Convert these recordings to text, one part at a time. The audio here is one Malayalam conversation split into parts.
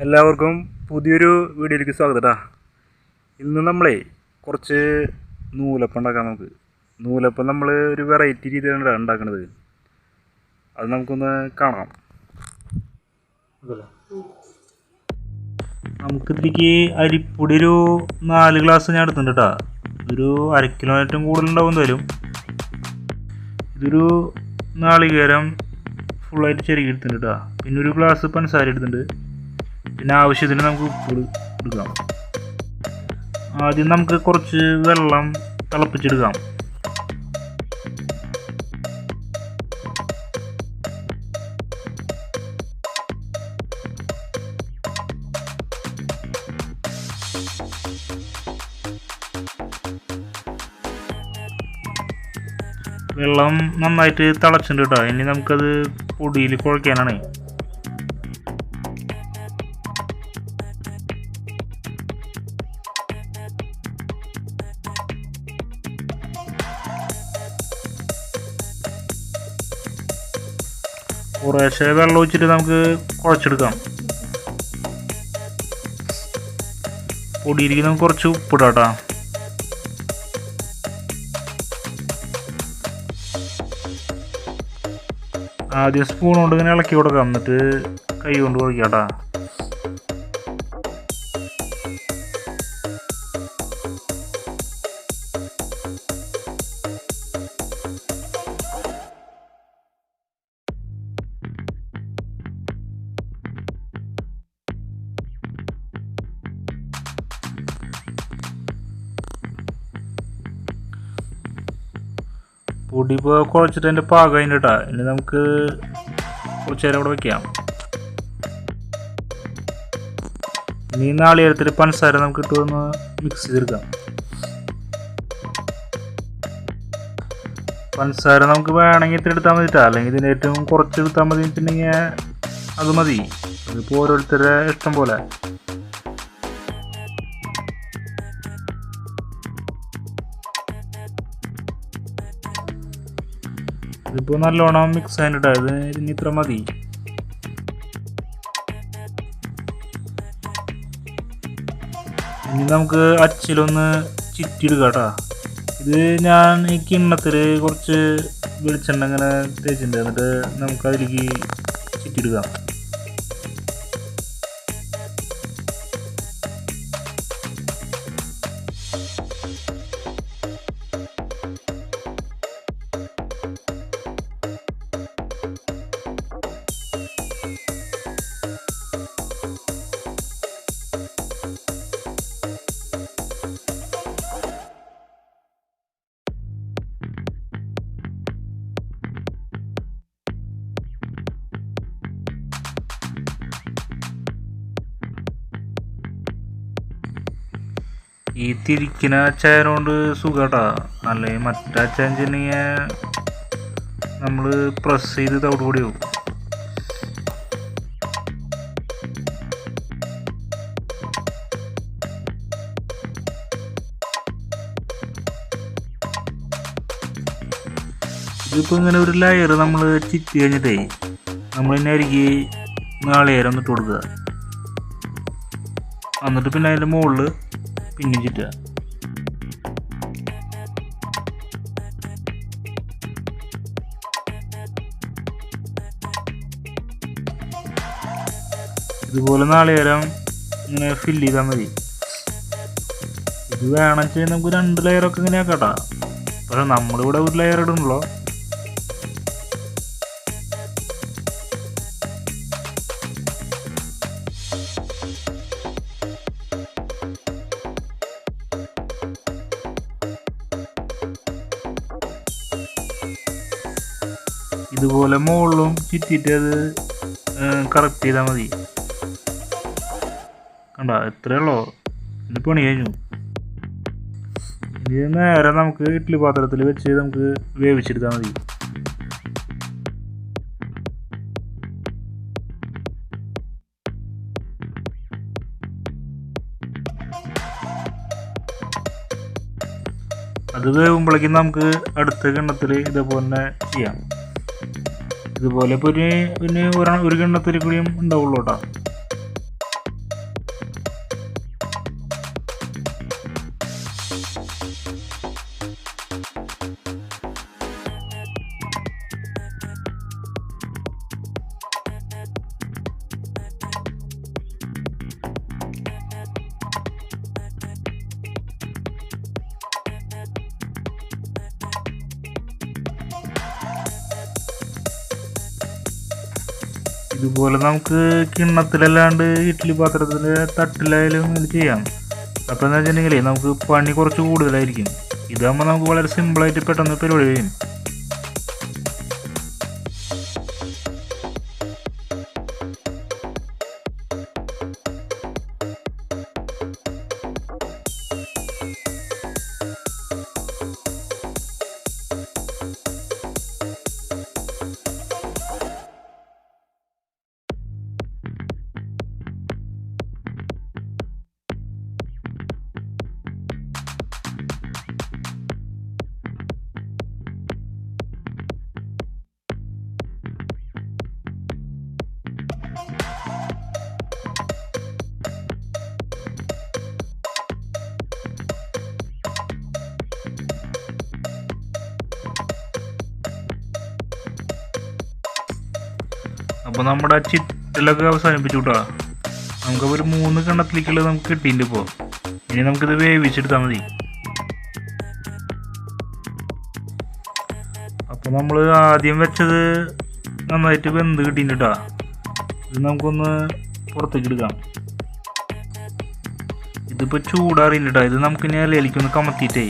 എല്ലാവർക്കും പുതിയൊരു വീഡിയോയിലേക്ക് സ്വാഗതം കേട്ടോ. ഇന്ന് നമ്മളെ കുറച്ച് നൂലപ്പം ഉണ്ടാക്കാം. നൂലപ്പം നമ്മൾ ഒരു വെറൈറ്റി രീതിയിലാണ് ഉണ്ടാക്കുന്നത്. അത് നമുക്കൊന്ന് കാണാം. നമുക്കിതിലേക്ക് അരിപ്പൊടി ഒരു 4 ഗ്ലാസ് ഞാൻ എടുത്തിട്ടുണ്ട് കേട്ടോ. ഇതൊരു 1/2 കിലോമീറ്ററും കൂടുതലുണ്ടാവും എന്തായാലും. ഇതൊരു നാളികേരം ഫുള്ളായിട്ട് ചെറുകി എടുത്തിട്ടുണ്ട് കേട്ടോ. പിന്നെ ഒരു ഗ്ലാസ് പഞ്ചസാര എടുത്തിട്ടുണ്ട്. പിന്നെ ആവശ്യത്തിന് നമുക്ക് ഉപ്പ് എടുക്കാം. ആദ്യം നമുക്ക് കുറച്ച് വെള്ളം തിളപ്പിച്ചെടുക്കാം. വെള്ളം നന്നായിട്ട് തിളച്ചിട്ടുണ്ട് കേട്ടോ. ഇനി നമുക്കത് പൊടിയിൽ കുഴയ്ക്കാനാണ്. കുറേശ്ശെ വെള്ളം ഒഴിച്ചിട്ട് നമുക്ക് കുഴച്ചെടുക്കാം. പൊടിയിലേക്ക് നമുക്ക് കുറച്ച് ഉപ്പിടാം കേട്ടോ. ആദ്യം സ്പൂൺ കൊണ്ട് ഇങ്ങനെ ഇളക്കി കൊടുക്കാം, എന്നിട്ട് കൈ കൊണ്ട് കുഴക്കാം കേട്ടോ. പൊടി ഇപ്പോൾ കുഴച്ചിട്ട് അതിൻ്റെ പാകം അതിൻ്റെ കേട്ടോ. ഇനി നമുക്ക് കുറച്ച് നേരം ഇവിടെ വയ്ക്കാം. ഇനി നാളികേരത്തിൽ പഞ്ചസാര നമുക്ക് ഇട്ടൊന്ന് മിക്സ് ചെയ്തെടുക്കാം. പഞ്ചസാര നമുക്ക് വേണമെങ്കിൽ ഇത്തിരി എടുത്താൽ മതി കേട്ടോ, അല്ലെങ്കിൽ ഇതിൻ്റെ ഏറ്റവും കുറച്ച് എടുത്താൽ മതി. വെച്ചിട്ടുണ്ടെങ്കിൽ അത് മതി. അതിപ്പോൾ ഓരോരുത്തരുടെ ഇഷ്ടം പോലെ. ഇതിപ്പോൾ നല്ലോണം മിക്സ് ആയിട്ട് ഇതിന് ഇത്ര മതി. ഇനി നമുക്ക് അച്ചിലൊന്ന് ചിറ്റിയിടുക കേട്ടോ. ഇത് ഞാൻ ഈ കിണ്ണത്തിൽ കുറച്ച് വെളിച്ചെണ്ണ ഇങ്ങനെ തേച്ചിട്ടുണ്ട്. എന്നിട്ട് നമുക്കതിലേക്ക് ചിറ്റിയിടുക. ഈ തിരിക്കുന്ന അച്ചായന കൊണ്ട് സുഖാട്ടാ. അല്ലെങ്കിൽ മറ്റേ അച്ചായൻ ചെന്നെങ്കിൽ നമ്മൾ പ്രസ് ചെയ്ത് തവിടുപൊടി പോകും. ഇതിപ്പോൾ ഇങ്ങനെ ഒരു ലെയർ നമ്മൾ ചിറ്റി കഴിഞ്ഞിട്ടേ നമ്മളിന്നെ അരികെ നാളികേരം ഒന്നിട്ട് കൊടുക്കുക. എന്നിട്ട് പിന്നെ അതിൻ്റെ മുകളിൽ പിന്നെയും ചുറ്റുക. ഇതുപോലെ നാളികേരം ഇങ്ങനെ ഫില്ല് ചെയ്താൽ മതി. ഇത് വേണം വെച്ചാൽ നമുക്ക് 2 ലെയറൊക്കെ ഇങ്ങനെ ആക്കാട്ടാ. പക്ഷെ നമ്മളിവിടെ ഒരു ലെയർ ഇടുന്നുള്ളൂ. ഇതുപോലെ മുകളിലും ചുറ്റിയിട്ട് അത് കറക്റ്റ് ചെയ്താൽ മതി. കണ്ട, എത്രയേ ഉള്ളൂ. ഇതിൻ്റെ പണി കഴിഞ്ഞു. ഇത് നേരെ നമുക്ക് ഇഡ്ഡലി പാത്രത്തിൽ വെച്ച് നമുക്ക് വേവിച്ചെടുത്താൽ മതി. അത് വേവുമ്പോഴേക്കും നമുക്ക് അടുത്ത കിണ്ണത്തിൽ ഇതേപോലെ ചെയ്യാം. ഇതുപോലെ ഇപ്പോൾ പിന്നെ ഒരു കിണ്ണത്തിൽ കൂടിയും ഉണ്ടാവുള്ളൂ കേട്ടോ. ഇതുപോലെ നമുക്ക് കിണ്ണത്തിലല്ലാണ്ട് ഇഡ്ഡലി പാത്രത്തിൻ്റെ തട്ടിലായാലും ഇത് ചെയ്യാം. അപ്പോൾ എന്ന് വെച്ചിട്ടുണ്ടെങ്കിൽ നമുക്ക് പണി കുറച്ച് കൂടുതലായിരിക്കും. ഇതാകുമ്പോൾ നമുക്ക് വളരെ സിമ്പിളായിട്ട് പെട്ടെന്ന് പരിപാടി ചെയ്യും. അപ്പോൾ നമ്മുടെ ചിറ്റലൊക്കെ അവസാനിപ്പിച്ചു കേട്ടോ. നമുക്കപ്പോൾ ഒരു 3 കണ്ണത്തിലേക്കുള്ളത് നമുക്ക് കിട്ടിയിട്ടുണ്ട്. ഇപ്പോൾ ഇനി നമുക്കിത് വേവിച്ചെടുത്താൽ മതി. അപ്പോൾ നമ്മൾ ആദ്യം വെച്ചത് നന്നായിട്ട് വെന്ത് കിട്ടിയിട്ടുണ്ട് കേട്ടോ. ഇത് നമുക്കൊന്ന് പുറത്തേക്ക് എടുക്കാം. ഇതിപ്പോൾ ചൂടാറിയില്ല കേട്ടോ. ഇത് നമുക്കിനി ഇലയിലേക്കൊന്ന് കമത്തിയിട്ടേ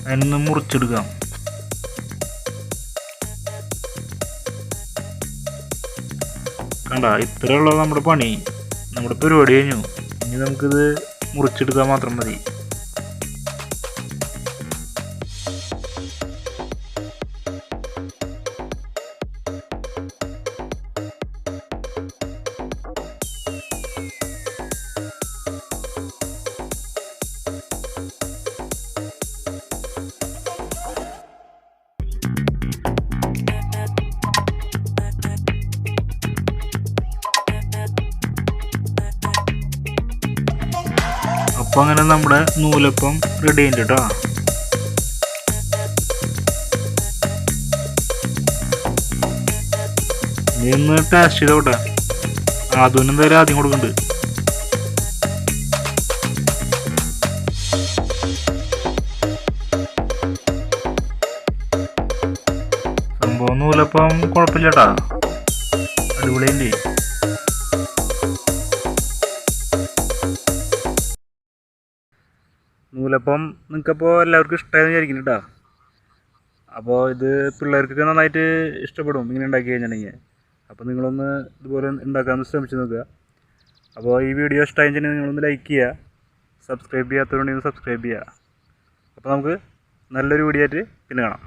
അതിനൊന്ന് മുറിച്ചെടുക്കാം. കണ്ട, ഇത്രയുള്ള നമ്മുടെ പണി, നമ്മുടെ പരിപാടി കഴിഞ്ഞു. ഇനി നമുക്കിത് മുറിച്ചെടുക്കാൻ മാത്രം മതി. അപ്പോൾ അങ്ങനെ നമ്മുടെ നൂലപ്പം റെഡി ആയിട്ട് കേട്ടോ. ഇനി ഒന്ന് ടേസ്റ്റ് ചെയ്തോട്ടെ. അതിന് എന്തായാലും ആദ്യം കൊടുക്കുന്നുണ്ട്. സംഭവം നൂലപ്പം കുഴപ്പമില്ല കേട്ടോ, അടിപൊളിയല്ലേ. നൂലപ്പം നിങ്ങൾക്കപ്പോൾ എല്ലാവർക്കും ഇഷ്ടമായെന്ന് വിചാരിക്കുന്നു കേട്ടോ. അപ്പോൾ ഇത് പിള്ളേർക്കൊക്കെ നന്നായിട്ട് ഇഷ്ടപ്പെടും ഇങ്ങനെ ഉണ്ടാക്കി കഴിഞ്ഞിട്ടുണ്ടെങ്കിൽ. അപ്പോൾ നിങ്ങളൊന്ന് ഇതുപോലെ ഉണ്ടാക്കാമെന്ന് ശ്രമിച്ച് നോക്കുക. അപ്പോൾ ഈ വീഡിയോ ഇഷ്ടമായി കഴിഞ്ഞിട്ടുണ്ടെങ്കിൽ നിങ്ങളൊന്ന് ലൈക്ക് ചെയ്യുക, സബ്സ്ക്രൈബ് ചെയ്യാത്തവരുണ്ടെങ്കിൽ സബ്സ്ക്രൈബ് ചെയ്യുക. അപ്പോൾ നമുക്ക് നല്ലൊരു വീഡിയോ ആയിട്ട് പിന്നെ കാണാം.